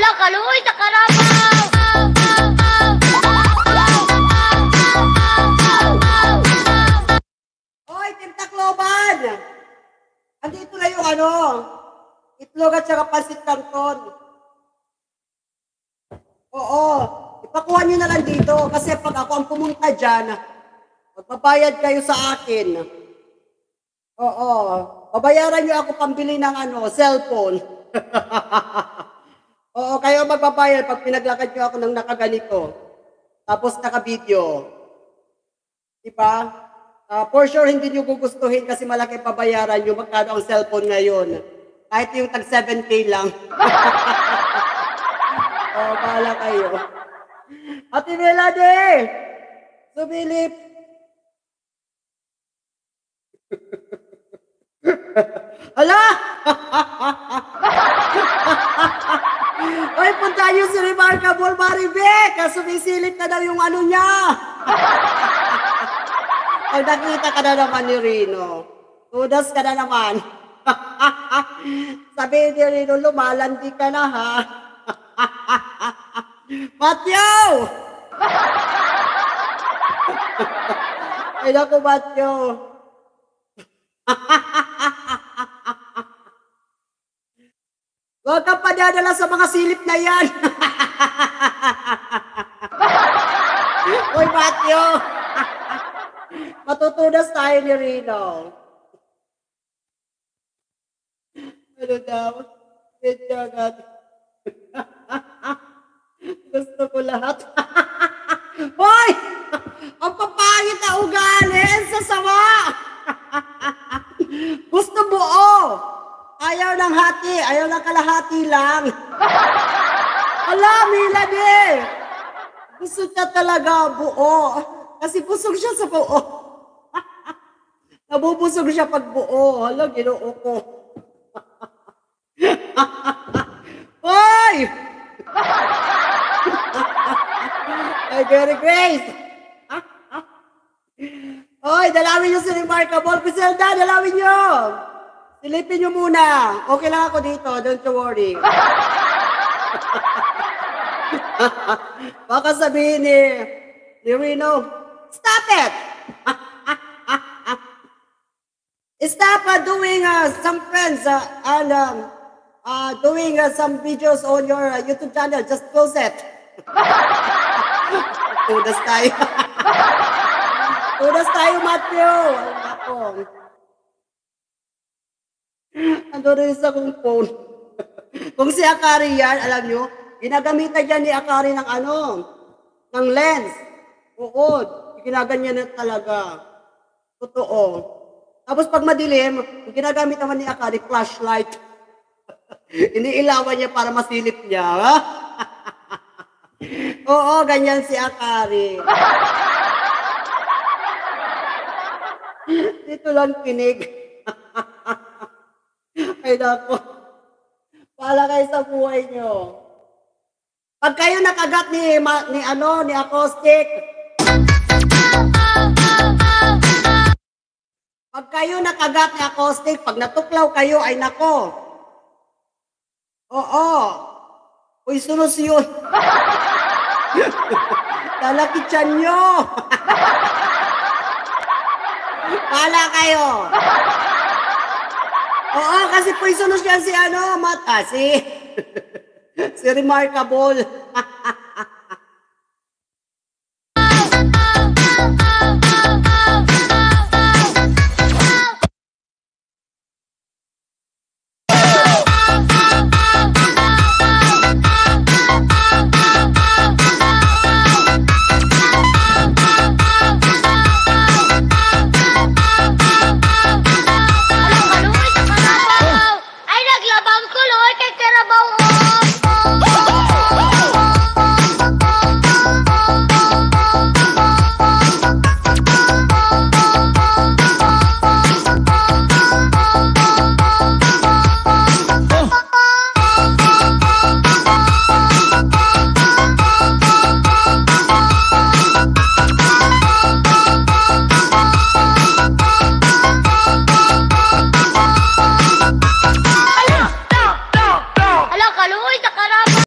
Wala kaluoy sa karabaw! Oy, Tintakloban! Andito na yung itlog at saka pansit canton. Oo, ipakuha nyo na lang dito kasi pag ako ang pumunta dyan, magbabayad kayo sa akin. Oo, babayaran nyo ako pambili ng cellphone. Oo, kayo magbabayad pag pinaglakad nyo ako ng nakaganito. Tapos naka-video. Diba? For sure, hindi nyo gugustuhin kasi malaki pabayaran nyo magkano ang cellphone ngayon. Kahit yung tag 7K lang. Bahala kayo. Ate Melody! Sumilip! Hala! Ay, punta nyo si Remarkable Maribek! Sumisilip na daw yung niya! Pag nakita ka na naman ni Rino, tudas ka na naman. Sabi ni Rino, lumalandi ka na ha. Matthew! Ay naku, Matthew. Huwag kang padadala sa mga silip na yan. Uy, Matthew. Matutunas tayo ni Rino. Ano daw? Medyo agad. Gusto ko lahat. Hoy! Ang papangit na ugali! Ang sasama! Gusto buo! Ayaw ng hati. Ayaw ng kalahati lang. Ala, Melody! Gusto niya talaga buo. Kasi busog siya sa buo. Nabubusog siya pag buo. Hala, ginoo ko. Hoy! Ay, Gary Grace! Hoy, dalawin niyo si Remarkable. Griselda, dalawin niyo! Silipin niyo muna. Okay lang ako dito. Don't you worry. Baka sabihin ni Rino, stop it! Stop doing some friends and doing some videos on your YouTube channel. Just close it. Tudas tayo. Tudas tayo, Matthew. Ako. Ando rin sa kong phone. Kung si Akari yan, alam nyo, ginagamitan yan ni Akari ng ng lens. Oo, ginaganyan na talaga. Totoo. Tapos pag madilim, ginagamit naman ni Akari, flashlight. Iniilawan niya para masilip niya. Oo, ganyan si Akari. Dito lang kinig. Ay nako. Pala kayo sa buhay niyo. Pag kayo nakagat ni Acoustic, pag kayo nakagat ni Acoustic, pag natuklaw kayo, ay nako. Oo. Uy, sunos yun. Lalaki tiyan nyo. Pala kayo. Oo, kasi poisonous yan si si Remarkable.